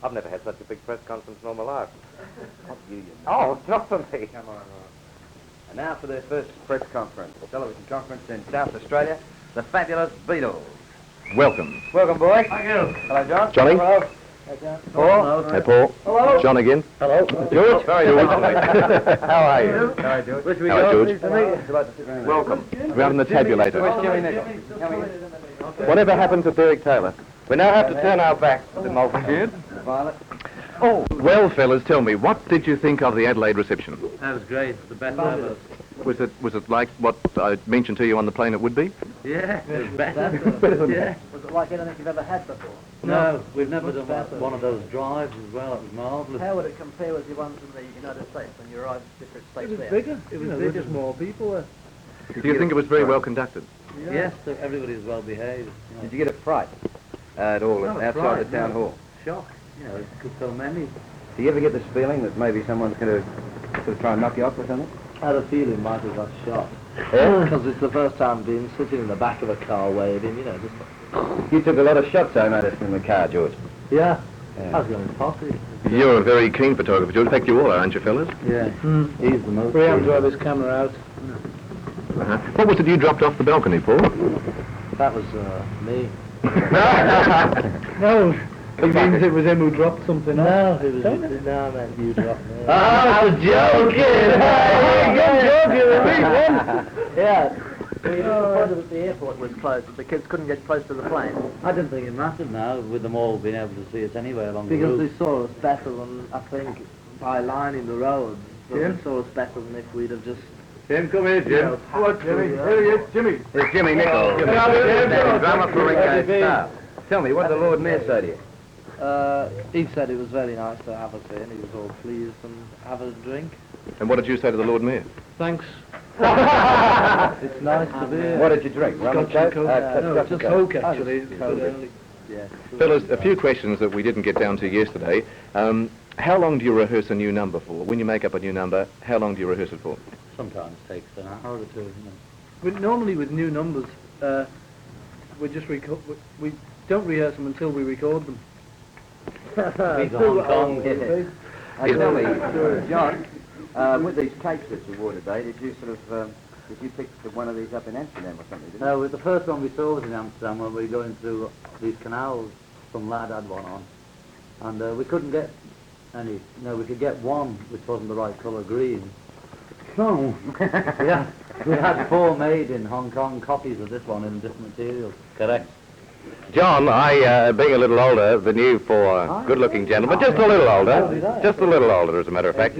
I've never had such a big press conference in all my life. Not you. Oh, not for me. Come on. And now for their first press conference, a television conference in South Australia, the fabulous Beatles. Welcome. Welcome, boys. Thank you. Hello, John. Johnny. Hello. Hey, John. Paul. Hey, Paul. Hello. John again. Hello. George. How are you? How are you? Hi, George. Where should we Hello, go? George. Pleased to meet you. Would you like to sit around there? Welcome. We're out in the tabulator. Where's Jimmie Nichol? Come here. Whatever happened to Derek Taylor? We now have to turn our backs to the multitude. Violet. Oh, well, fellas, tell me, what did you think of the Adelaide reception? That was great. The best ever. Was it like what I mentioned to you on the plane it would be? Yeah, it was better. Yeah. Was it like anything you've ever had before? No, we've never done one of those drives as well. It was marvellous. How would it compare with the ones in the United States when you arrived at different states there? It was bigger. Just more people. Do you think it was very well conducted? Yes, so everybody was well behaved. Did you get a fright at all Not a outside fright, the town no. hall? Shock. You know, it's so many. Do you ever get this feeling that maybe someone's going to sort of try and knock you off or something? I had a feeling Michael got shot. Yeah? Because it's the first time being sitting in the back of a car waving, you know, just... You took a lot of shots, I noticed, in the car, George. Yeah. Yeah. I was going to posse. You're a very keen photographer, George. In fact, you all are, aren't you, fellas? Yeah. He's the most... We have to have his camera out. Uh-huh. What was it you dropped off the balcony, Paul? That was me. No, he means it was him who dropped something off. No, it was... No, man, you dropped me. I was joking! Yeah. We were disappointed that the airport was closed, that the kids couldn't get close to the plane. I didn't think it mattered now, with them all being able to see us anyway along the Because route. they saw us better than, I think, by lining the roads. They saw us better than if we'd have just... Jim, come here, Jim. Hello, Jimmy. Here he is, Jimmy. It's Jimmie Nichol, drama for Ringo Starr. Tell me, what did the Lord Mayor say to you? He said it was very nice to have us in. He was all pleased and have a drink. And what did you say to the Lord Mayor? Thanks. It's nice to be here. What did you drink? Rum and coke? No, just Coke, Oh, actually. just But Coke. only- Yeah. Fellas, a few questions that we didn't get down to yesterday. How long do you rehearse a new number for? When you make up a new number, how long do you rehearse it for? Sometimes takes an hour or two, you know. But normally with new numbers, we just we don't rehearse them until we record them. These are Hong Kong. Tell me, John, with these tapes that you wore today, did you sort of, did you pick one of these up in Amsterdam or something, didn't you? No, the first one we saw was in Amsterdam when we were going through these canals. Some lad had one on. And we couldn't get any. No, we could get one which wasn't the right colour, green. No. Yeah, we had 4 made in Hong Kong, copies of this one in different materials. Correct. John, I, being a little older than you for good-looking gentlemen, just a little older, as a matter of fact,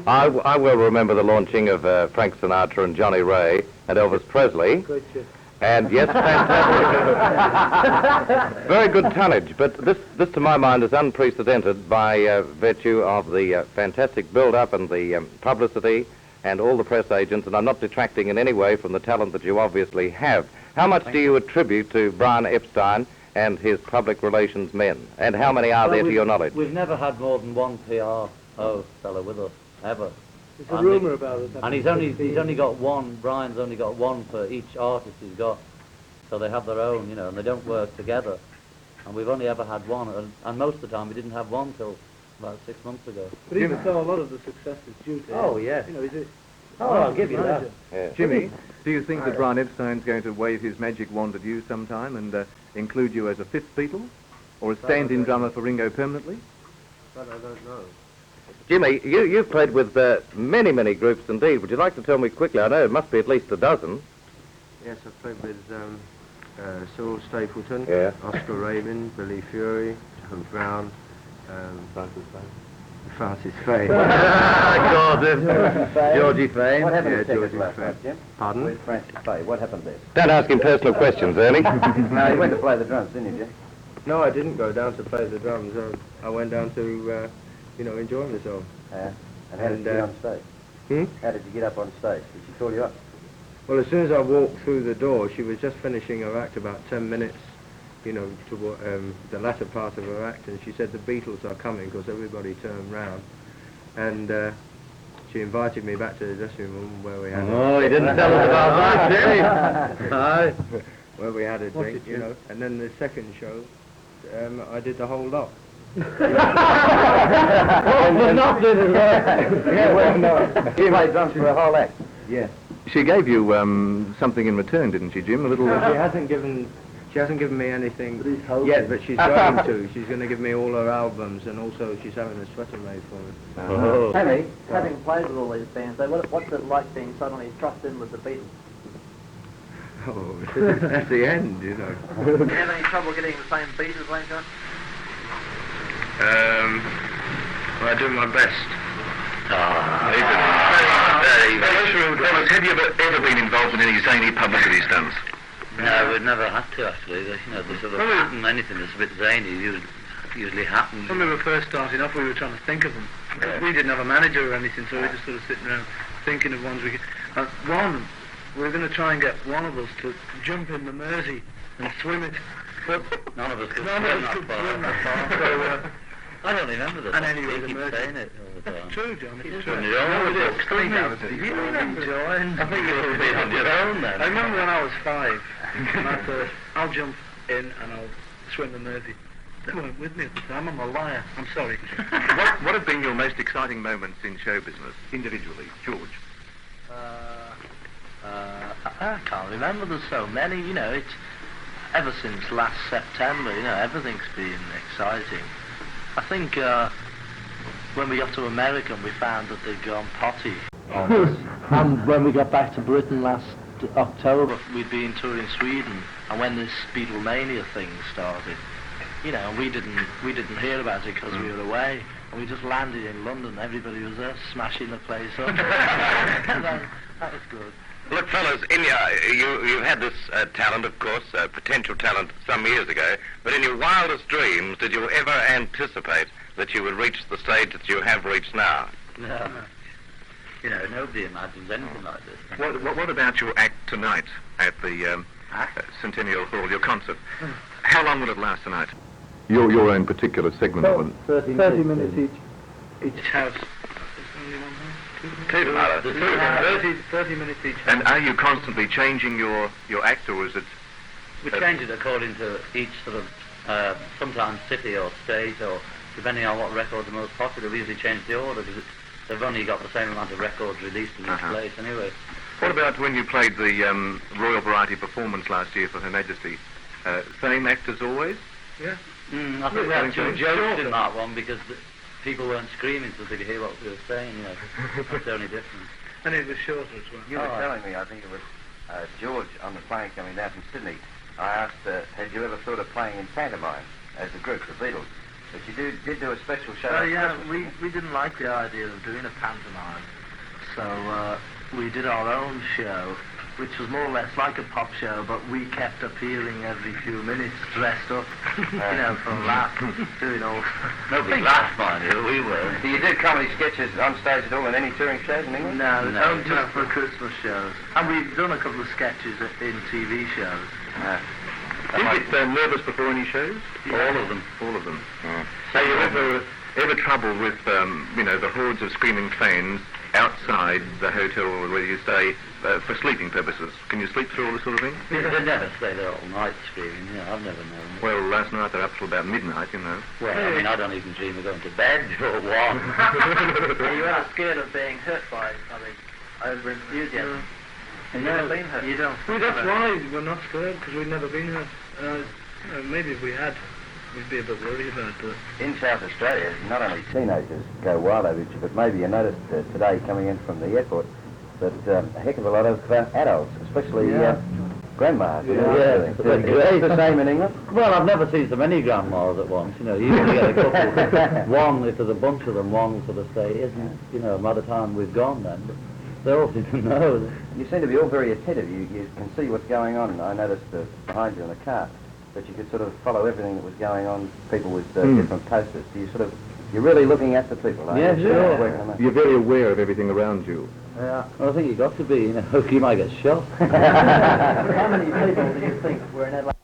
I will remember the launching of Frank Sinatra and Johnny Ray and Elvis Presley. And yes, fantastic. Very good tonnage, but this to my mind is unprecedented by virtue of the fantastic build-up and the publicity and all the press agents, and I'm not detracting in any way from the talent that you obviously have. How much do you attribute to Brian Epstein and his public relations men? And how many are there to your knowledge? We've never had more than one PRO fellow with us, ever. There's a rumour about it. And he's only got one, Brian's only got one for each artist he's got. So they have their own, you know, and they don't work together. And we've only ever had one, and most of the time we didn't have one till about 6 months ago. But even so, a lot of the success is due to Oh, him. yes. You know, is it? Oh, I'll give you that. Yeah. Jimmy, do you think that Brian Epstein's going to wave his magic wand at you sometime and include you as a fifth Beatle? Or a stand-in drummer for Ringo permanently? But I don't know. Jimmy, you've played with many, many groups indeed. Would you like to tell me quickly? I know it must be at least a dozen. Yes, I've played with Saul Stapleton, Yeah. Oscar Raymond, Billy Fury, John Brown, Francis Fay. Georgie Fay. What happened Yeah, to Georgie last Fay. night, Jim? Pardon? With Francis Fay, what happened there? Don't ask him personal questions, Ernie. No, you went to play the drums, didn't you, Jim? No, I didn't go down to play the drums. I went down to, enjoy myself. Yeah. And how did you get on stage? How did you get up on stage? Did she call you up? Well, as soon as I walked through the door, she was just finishing her act, about 10 minutes, to the latter part of her act, and she said the Beatles are coming, because everybody turned round. And she invited me back to the dressing room where we had He didn't tell us about that, did he? where we had a drink, and then the second show, I did the whole lot. not did it, Yeah, well, no. She played drums for a whole act. Yeah. She gave you something in return, didn't she, Jim? A little. She hasn't given me anything But he's hoping. yet, but she's going to. She's going to give me all her albums, and also she's having a sweater made for me. Oh. Henry, having played with all these bands, what's it like being suddenly thrust in with the Beatles? Oh, that's the end, you know. Do you have any trouble getting the same beat as Ringo? Well, I do my best. Very true. Have you ever been involved in any zany publicity stunts? No, we've never had to actually. The sort of pattern, anything that's a bit zany usually happens. When we were first starting off, we were trying to think of them. We didn't have a manager or anything, so we were just sort of sitting around thinking of ones we could... we were going to try and get one of us to jump in the Mersey and swim it, but None of us could none of us could swim that far. So, I don't remember this. And anyway, the keep Mersey- saying it all the time. true, John, it is true. On your own, No, it is. books, Believe me. you remember join. I think you'll be on your own then. I remember when I was 5, and I thought, I'll jump in and I'll swim the Mersey. They weren't with me at the time, I'm a liar, I'm sorry. What have been your most exciting moments in show business, individually, George? I can't remember, there's so many, it's ever since last September, everything's been exciting. I think when we got to America and we found that they'd gone potty. And when we got back to Britain last October, we'd been touring Sweden, and when this Beatlemania thing started, we didn't hear about it because we were away, and we just landed in London, everybody was there smashing the place up. That was good. Look, fellas, you've had this talent, of course, potential talent some years ago, but in your wildest dreams, did you ever anticipate that you would reach the stage that you have reached now? No. Nobody imagines anything like this. What about your act tonight at the Centennial Hall, your concert? How long will it last tonight? Your own particular segment of it? 30 minutes each house. There's only one house. 30 minutes each house. And are you constantly changing your act, or is it... We change it according to each sort of, sometimes city or state, or depending on what records are most popular, we usually change the order because they've only got the same amount of records released in each place anyway. What about when you played the Royal Variety Performance last year for Her Majesty? Same act as always? Yeah. I think we had 2 jokes in that one because people weren't screaming so they could hear what we were saying, That's the only difference. And it was shorter as well. You were telling me, I think it was George on the plane coming down from Sydney. I asked, had you ever thought of playing in pantomime as a group, the Beatles? But you did do a special show. We didn't like the idea of doing a pantomime, so we did our own show, which was more or less like a pop show, but we kept appearing every few minutes, dressed up, for a laugh, doing all... Nobody laughed, mind you, we were. Do you do comedy sketches on stage at all in any touring shows in England? No, only just for Christmas shows. And we've done a couple of sketches in TV shows. Do you get nervous before any shows? Yeah. All of them. So you ever trouble with, the hordes of screaming fans outside the hotel where you stay for sleeping purposes? Can you sleep through all this sort of thing? They never stay there all night screaming, I've never known. Well, last night they're up till about midnight, Well, I don't even dream of going to bed till 1. You are scared of being hurt by over-enthusiasm. No, been hurt? You don't. Well, that's why we're not scared, because we've never been hurt. Maybe if we had, we'd be a bit worried about it. In South Australia, not only teenagers go wild over it, but maybe you noticed today coming in from the airport that a heck of a lot of adults, especially grandmas. It's the same in England? Well, I've never seen so many grandmas at once, You usually get a couple, one, if there's a bunch of them, one sort of say, isn't, by the time we've gone then. But they all seem to know. You seem to be all very attentive. You can see what's going on. I noticed behind you in the car that you could sort of follow everything that was going on, people with different posters. You're really looking at the people, aren't you? Sure. You're very aware of everything around you. Yeah. Well, I think you've got to be, you might get shot. How many people do you think were in Adelaide?